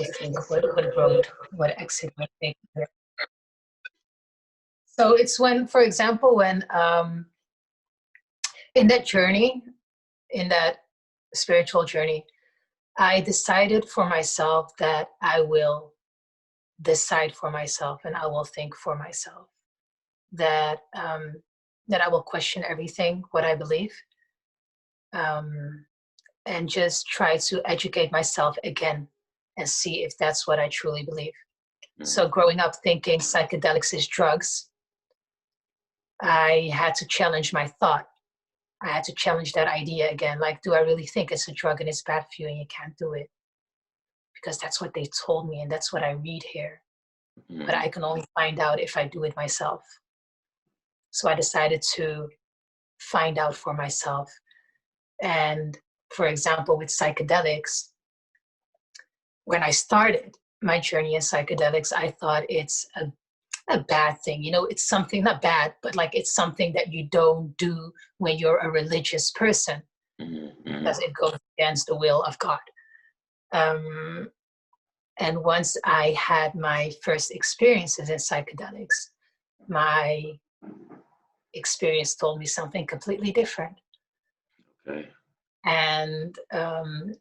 really think what road, what exit I take here. So it's when, for example, when in that journey, in that spiritual journey, I decided for myself that I will decide for myself and I will think for myself. That that I will question everything, what I believe, um, and just try to educate myself again and see if that's what I truly believe. So growing up thinking psychedelics is drugs, I had to challenge my thought. I had to challenge that idea again. Like, do I really think it's a drug and it's bad for you and you can't do it? Because that's what they told me and that's what I read here. But I can only find out if I do it myself. So I decided to find out for myself. And for example, with psychedelics, when I started my journey in psychedelics, I thought it's a bad thing. You know, it's something not bad, but like it's something that you don't do when you're a religious person because it goes against the will of God. And once I had my first experiences in psychedelics, my experience told me something completely different. Okay. And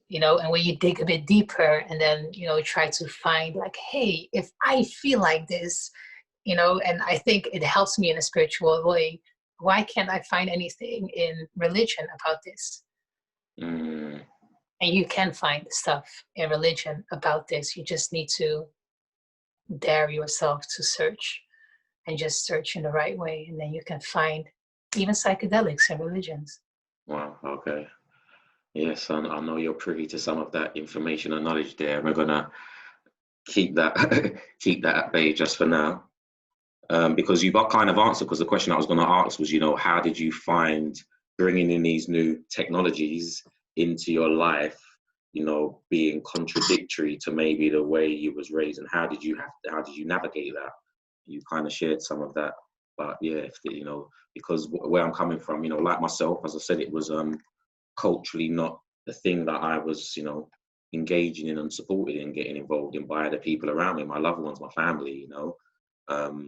you know, and when you dig a bit deeper and then, you know, try to find like, hey, if I feel like this, you know, and I think it helps me in a spiritual way, why can't I find anything in religion about this? And you can find stuff in religion about this. You just need to dare yourself to search and just search in the right way, and then you can find even psychedelics and religions. Wow. Okay. Yes, I know you're privy to some of that information and knowledge there. We're gonna keep that keep that at bay just for now, because you've got kind of answered. Because the question I was going to ask was, you know, how did you find bringing in these new technologies into your life? You know, being contradictory to maybe the way you was raised, and how did you navigate that? You kind of shared some of that, but yeah, you know, because where I'm coming from, you know, like myself, as I said, it was culturally not the thing that I was, you know, engaging in and supported in, getting involved in by the people around me, my loved ones, my family, you know.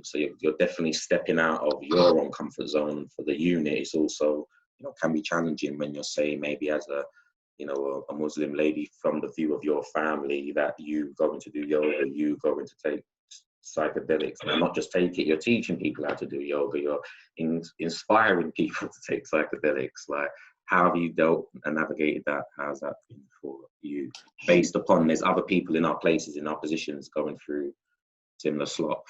So you're definitely stepping out of your own comfort zone. For the unit, it's also, you know, can be challenging when you're saying maybe as a, you know, a Muslim lady, from the view of your family, that you going to do yoga, you going to take psychedelics, and not just take it, you're teaching people how to do yoga, you're inspiring people to take psychedelics. Like, how have you dealt and navigated that? How's that been for you, based upon there's other people in our places, in our positions, going through similar slop?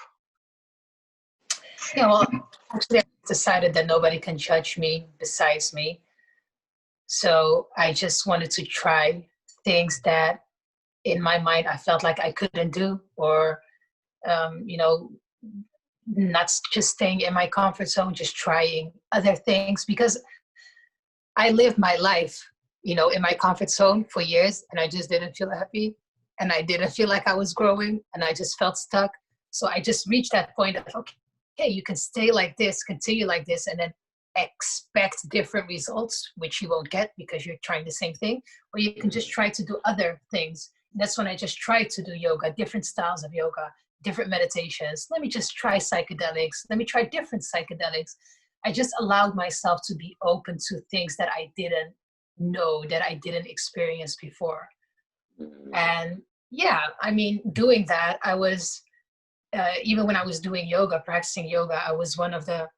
Yeah, well, actually, I decided that nobody can judge me besides me. So I just wanted to try things that in my mind I felt like I couldn't do, or, you know, not just staying in my comfort zone, just trying other things, because I lived my life, you know, in my comfort zone for years and I just didn't feel happy and I didn't feel like I was growing and I just felt stuck. So I just reached that point of, okay, you can stay like this, continue like this, and then expect different results, which you won't get because you're trying the same thing, or you can just try to do other things. And that's when I just tried to do yoga, different styles of yoga, different meditations. Let me just try psychedelics. Let me try different psychedelics. I just allowed myself to be open to things that I didn't know, that I didn't experience before. And yeah, I mean, doing that, I was, even when I was doing yoga, practicing yoga, I was one of the,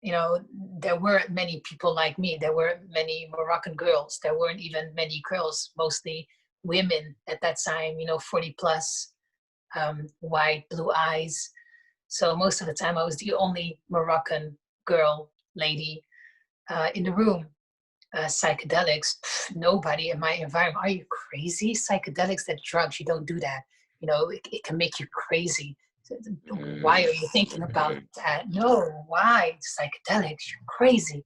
you know, there weren't many people like me. There were many Moroccan girls. There weren't even many girls, mostly women at that time, you know, 40 plus, white, blue eyes. So most of the time I was the only Moroccan girl, lady in the room. Psychedelics, nobody in my environment. Are you crazy? Psychedelics, that drugs, you don't do that. You know, it can make you crazy. Why are you thinking about that? No, why? Psychedelics, you're crazy.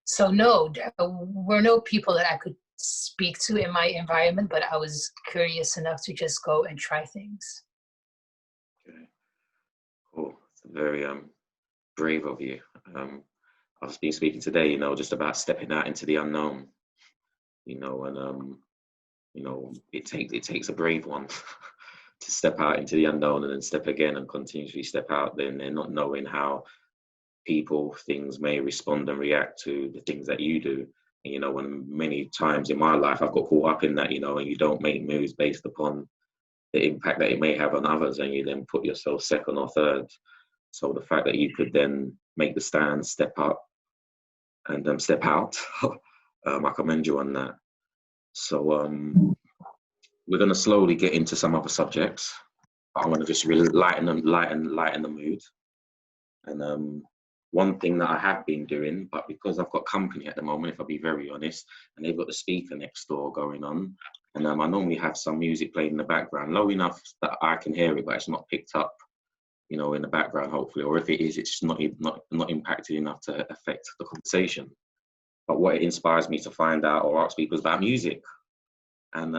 So no, there were no people that I could speak to in my environment, but I was curious enough to just go and try things. Okay, cool. It's very brave of you. I've been speaking today, you know, just about stepping out into the unknown, you know, and You know, it takes a brave one to step out into the unknown and then step again and continuously step out. Then they're not knowing how people, things may respond and react to the things that you do. And, you know, when many times in my life I've got caught up in that, you know, and you don't make moves based upon the impact that it may have on others, and you then put yourself second or third. So the fact that you could then make the stand, step up, and step out, I commend you on that. So we're going to slowly get into some other subjects. I want to just really lighten the mood. And one thing that I have been doing, but because I've got company at the moment, if I'll be very honest, and they've got the speaker next door going on, and I normally have some music played in the background, low enough that I can hear it, but it's not picked up, you know, in the background, hopefully, or if it is, it's not impacted enough to affect the conversation. But what it inspires me to find out or ask people is about music. And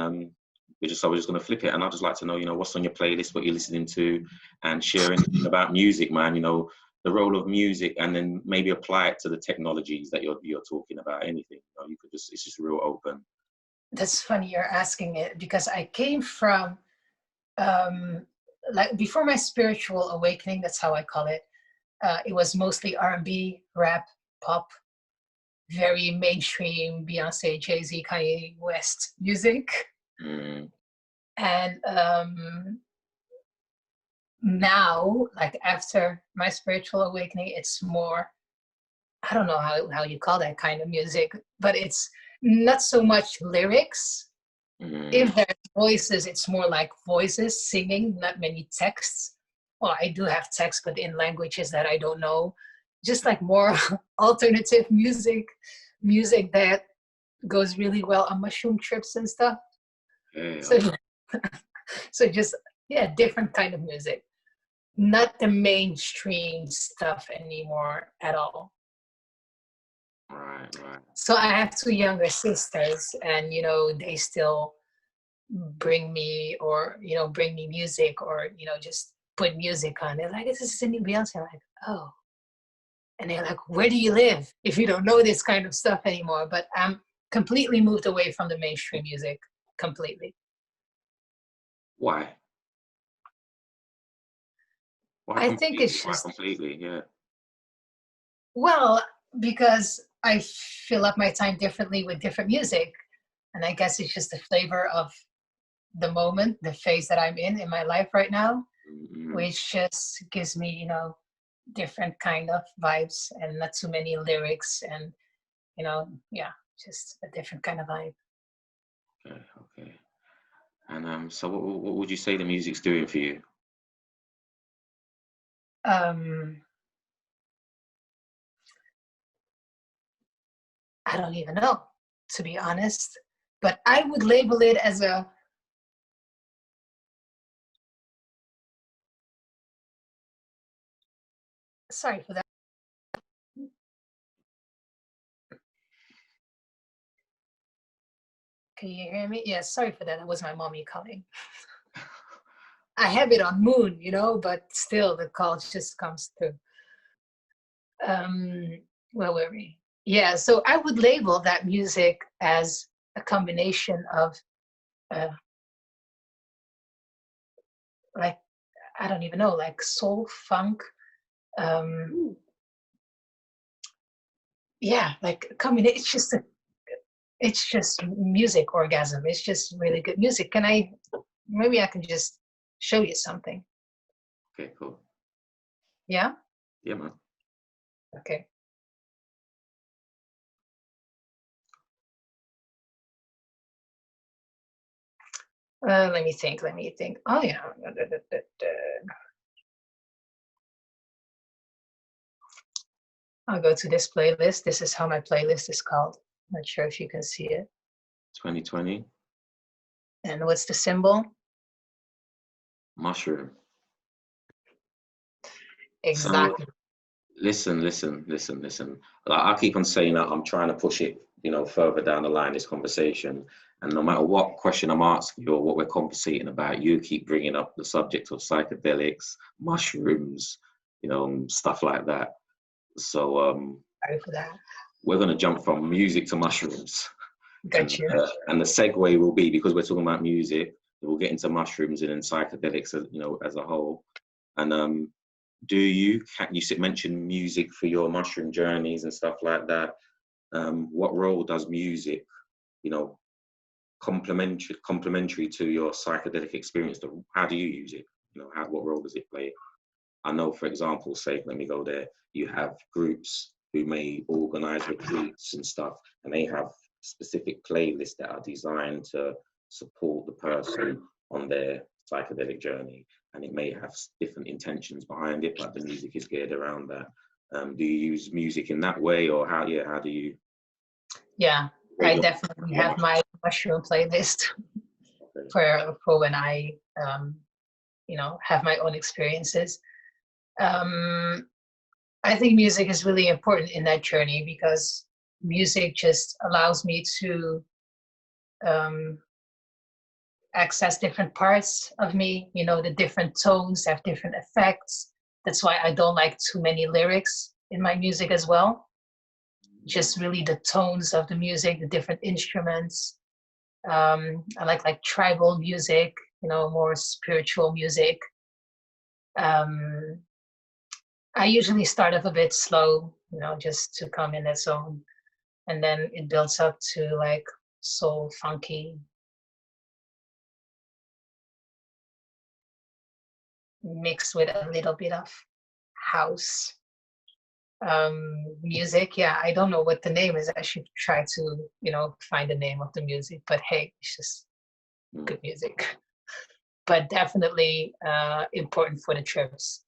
we're just going to flip it, and I'd just like to know, you know, what's on your playlist, what you're listening to, and sharing about music, man. You know, the role of music, and then maybe apply it to the technologies that you're talking about. Anything, you know, you could just, it's just real open. That's funny you're asking it, because I came from like before my spiritual awakening. That's how I call it. It was mostly R&B, rap, pop, very mainstream, Beyonce, Jay-Z, Kanye West music. And now, like after my spiritual awakening, it's more, I don't know how you call that kind of music, but it's not so much lyrics. If there's voices, it's more like voices singing, not many texts. Well, I do have text, but in languages that I don't know. Just like more alternative music that goes really well on mushroom trips and stuff. So, so just, yeah, different kind of music. Not the mainstream stuff anymore at all. Right. So I have two younger sisters, and, you know, they still bring me music, or, you know, just put music on. They're like, this is a new Beyonce. I'm like, oh. And they're like, where do you live if you don't know this kind of stuff anymore? But I'm completely moved away from the mainstream music, completely. Why? I think it's just, completely, yeah. well, because I fill up my time differently with different music. And I guess it's just the flavor of the moment, the phase that I'm in my life right now, which just gives me, you know, different kind of vibes and not too many lyrics, and, you know, yeah, just a different kind of vibe. Okay. And so what would you say the music's doing for you? I don't even know, to be honest, but I would label it as a, sorry for that. Can you hear me? Yeah, sorry for that. That was my mommy calling. I have it on moon, you know, but still the call just comes through. Where were we? Yeah, so I would label that music as a combination of like, I don't even know, like soul, funk. Yeah, like combination. It's just music orgasm. It's just really good music. Maybe I can just show you something. Okay, cool. Yeah? Yeah, man. Okay. Let me think. Oh, yeah. I'll go to this playlist. This is how my playlist is called. Not sure if you can see it. 2020. And what's the symbol? Mushroom. Exactly. So, listen. I keep on saying that I'm trying to push it, you know, further down the line, this conversation. And no matter what question I'm asking you or what we're conversating about, you keep bringing up the subject of psychedelics, mushrooms, you know, stuff like that. So Sorry for that. we're going to jump from music to mushrooms. Got you. And the segue will be, because we're talking about music, we'll get into mushrooms and then psychedelics, you know, as a whole. And do you mention music for your mushroom journeys and stuff like that? What role does music, you know, complementary to your psychedelic experience? How do you use it? You know, what role does it play? I know, for example, say, let me go there, you have groups who may organize retreats and stuff, and they have specific playlists that are designed to support the person on their psychedelic journey. And it may have different intentions behind it, but the music is geared around that. Do you use music in that way, or how do you? Yeah, I definitely have my mushroom playlist for when I, you know, have my own experiences. I think music is really important in that journey, because music just allows me to access different parts of me. You know, the different tones have different effects. That's why I don't like too many lyrics in my music as well. Just really the tones of the music, the different instruments. I like tribal music, you know, more spiritual music. I usually start off a bit slow, you know, just to come in that zone. And then it builds up to like soul, funky, mixed with a little bit of house music. Yeah, I don't know what the name is. I should try to, you know, find the name of the music. But hey, it's just good music. But definitely important for the trips.